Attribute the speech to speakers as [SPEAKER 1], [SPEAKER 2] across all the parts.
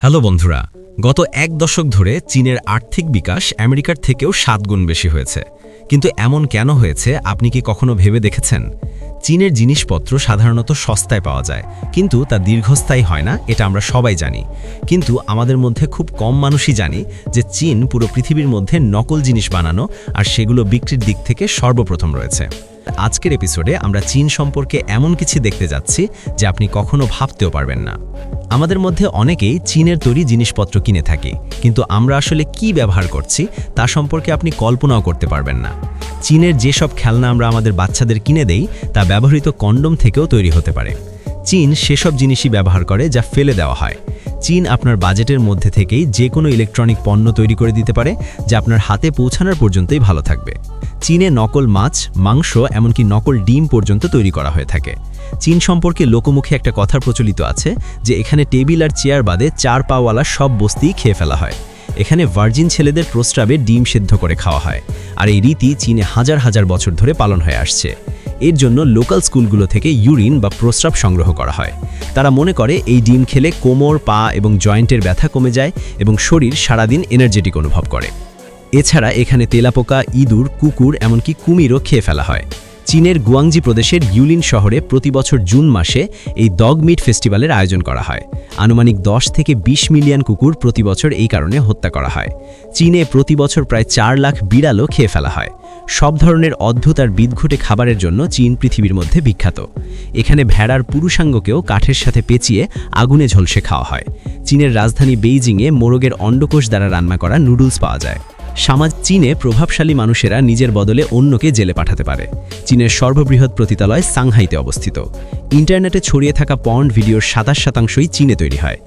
[SPEAKER 1] Hello বন্ধুরা, গত এক দশক ধরে চীনের আর্থিক বিকাশ আমেরিকার থেকেও 7 গুণ বেশি হয়েছে। কিন্তু এমন কেন হয়েছে আপনি কি কখনো ভেবে দেখেছেন? চীনের জিনিসপত্র সাধারণত সস্তায় পাওয়া যায়, কিন্তু তা দীর্ঘস্থায়ী হয় না, এটা আমরা সবাই জানি। কিন্তু আমাদের মধ্যে খুব কম মানুষই জানি যে চীন পুরো পৃথিবীর মধ্যে নকল জিনিস বানানো আর সেগুলো বিক্রির দিক থেকে সর্বপ্রথম রয়েছে। আজকের এপিসোডে আমরা চীন সম্পর্কে এমন কিছু দেখতে যাচ্ছি যে আপনি কখনো ভাবতেও পারবেন না। আমাদের মধ্যে অনেকেই চীনের তৈরি জিনিসপত্র কিনে থাকি, কিন্তু আমরা আসলে কি ব্যবহার করছি তা সম্পর্কে আপনি কল্পনাও করতে পারবেন না। চীনের যেসব খেলনা আমরা আমাদের বাচ্চাদের কিনে দেই তা ব্যবহৃত কন্ডোম থেকেও তৈরি হতে পারে। চীন সেসব জিনিসই ব্যবহার করে যা ফেলে দেওয়া হয়। চীন আপনার বাজেটের মধ্যে থেকেই যে কোনো ইলেকট্রনিক পণ্য তৈরি করে দিতে পারে যা আপনার হাতে পৌঁছানোর পর্যন্তই ভালো থাকবে। চীনে নকল মাছ, মাংস, এমনকি নকল ডিম পর্যন্ত তৈরি করা হয়ে থাকে। চীন সম্পর্কে লোকমুখে একটা কথা প্রচলিত আছে যে এখানে টেবিল আর চেয়ার বাদে 4 পাওয়ালা সব বস্তিই খেয়ে ফেলা হয়। এখানে ভার্জিন ছেলেদের প্রস্রাবে ডিম সেদ্ধ করে খাওয়া হয়, আর এই রীতি চীনে হাজার হাজার বছর ধরে পালন হয়ে আসছে। এর জন্য লোকাল স্কুলগুলো থেকে ইউরিন বা প্রস্রাব সংগ্রহ করা হয়। তারা মনে করে এই ডিম খেলে কোমর, পা এবং জয়েন্টের ব্যথা কমে যায় এবং শরীর সারাদিন এনার্জেটিক অনুভব করে। এছাড়া এখানে তেলাপোকা, ইঁদুর, কুকুর, এমনকি কুমিরও খেয়ে ফেলা হয়। চীনের গুয়াংজি প্রদেশের ইউলিন শহরে প্রতি বছর জুন মাসে এই ডগ মিট ফেস্টিভ্যালের আয়োজন করা হয়। আনুমানিক 10 থেকে 20 মিলিয়ন কুকুর প্রতি বছর এই কারণে হত্যা করা হয়। চীনে প্রতি বছর প্রায় 4 লাখ বিড়ালও খেয়ে ফেলা হয়। সব ধরনের অদ্ভুত আর বিদঘুটে খাবারের জন্য চীন পৃথিবীর মধ্যে বিখ্যাত। এখানে ভেড়ার পুরুষাঙ্গকেও কাঠের সাথে পেঁচিয়ে আগুনে ঝলসে খাওয়া হয়। চীনের রাজধানী বেইজিংয়ে মোরগের অন্ডকোষ দ্বারা রান্না করা নুডলস পাওয়া যায়। চীনে প্রভাবশালী মানুষেরা নিজের বদলে অন্যকে জেলে পাঠাতে পারে। চীনের সর্ববৃহৎ পতিতালয় সাংহাইতে অবস্থিত। ইন্টারনেটে ছড়িয়ে থাকা পর্ন ভিডিওর 27% চীনে তৈরি হয়।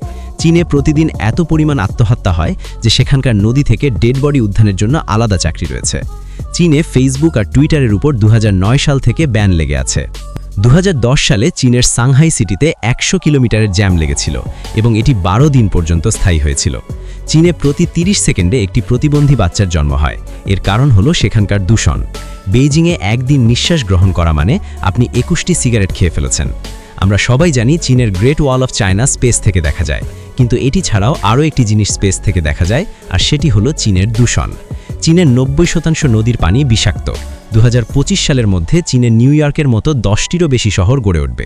[SPEAKER 1] চীনে প্রতিদিন এত পরিমাণ আত্মহত্যা হয় যে সেখানকার নদী থেকে ডেড বডি উদ্ধারের জন্য আলাদা চাকরি রয়েছে। চীনে ফেসবুক আর টুইটারের উপর 2009 সাল থেকে ব্যান লেগে আছে। 2010 সালে চীনের সাংহাই সিটিতে 100 কিলোমিটারের জ্যাম লেগেছিল এবং এটি 12 দিন পর্যন্ত স্থায়ী হয়েছিল। চীনে প্রতি 30 সেকেন্ডে একটি প্রতিবন্ধী বাচ্চার জন্ম হয়। এর কারণ হলো সেখানকার দূষণ। বেইজিংয়ে একদিন নিঃশ্বাস গ্রহণ করা মানে আপনি 21টি সিগারেট খেয়ে ফেলেছেন। আমরা সবাই জানি চীনের great wall of China space থেকে দেখা যায়, কিন্তু এটি ছাড়াও আরও একটি জিনিস স্পেস থেকে দেখা যায়, আর সেটি হলো চীনের দূষণ। চীনের 90% নদীর পানি বিষাক্ত। 2025 সালের মধ্যে চীনের নিউ ইয়র্কের মতো 10টিরও বেশি শহর গড়ে উঠবে।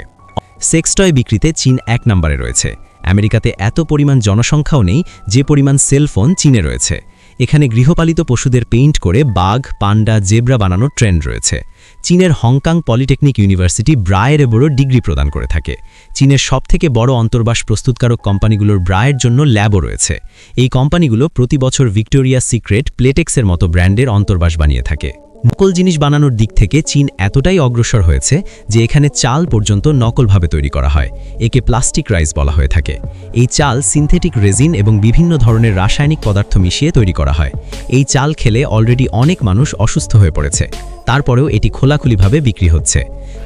[SPEAKER 1] সেক্সটয় বিক্রিতে চীন 1 নম্বরে রয়েছে। আমেরিকাতে এত পরিমাণ জনসংখ্যাও নেই যে পরিমাণ সেলফোন চীনে রয়েছে। এখানে গৃহপালিত পশুদের পেইন্ট করে বাঘ, পান্ডা, জেব্রা বানানোর ট্রেন্ড রয়েছে। চীনের হংকং পলিটেকনিক ইউনিভার্সিটি ব্রায়ের বড় ডিগ্রি প্রদান করে থাকে। চীনের সবথেকে বড় অন্তর্বাস প্রস্তুতকারক কোম্পানিগুলোর ব্রায়ের জন্য ল্যাবও রয়েছে। এই কোম্পানিগুলো প্রতি বছর ভিক্টোরিয়া সিক্রেট, প্লেটেক্সের মতো ব্র্যান্ডের অন্তর্বাস বানিয়ে থাকে। নকল জিনিস বানানোর দিক থেকে চীন এতটাই অগ্রসর হয়েছে যে এখানে চাল পর্যন্ত নকলভাবে তৈরি করা হয়। একে প্লাস্টিক রাইস বলা হয়ে থাকে। এই চাল সিনথেটিক রেজিন এবং বিভিন্ন ধরনের রাসায়নিক পদার্থ মিশিয়ে তৈরি করা হয়। এই চাল খেলে অলরেডি অনেক মানুষ অসুস্থ হয়ে পড়েছে, তারপরেও এটি খোলাখুলিভাবে বিক্রি হচ্ছে।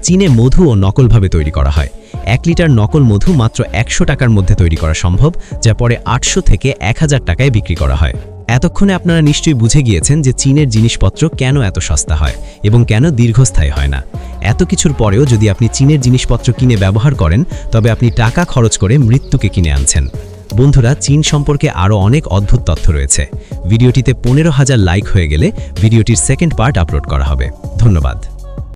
[SPEAKER 1] চীনে মধুও নকলভাবে তৈরি করা হয়। 1 লিটার নকল মধু মাত্র 100 টাকার মধ্যে তৈরি করা সম্ভব, যা পরে 800 থেকে 1000 টাকায় বিক্রি করা হয়। এতক্ষণে আপনারা নিশ্চয়ই বুঝে গিয়েছেন যে চীনের জিনিসপত্র কেন এত সস্তা হয় এবং কেন দীর্ঘস্থায়ী হয় না। এত কিছুর পরেও যদি আপনি চীনের জিনিসপত্র কিনে ব্যবহার করেন, তবে আপনি টাকা খরচ করে মৃত্যুকে কিনে আনছেন। বন্ধুরা, চীন সম্পর্কে আরও অনেক অদ্ভুত তথ্য রয়েছে। ভিডিওটিতে 15,000 লাইক হয়ে গেলে ভিডিওটির সেকেন্ড পার্ট আপলোড করা হবে। ধন্যবাদ।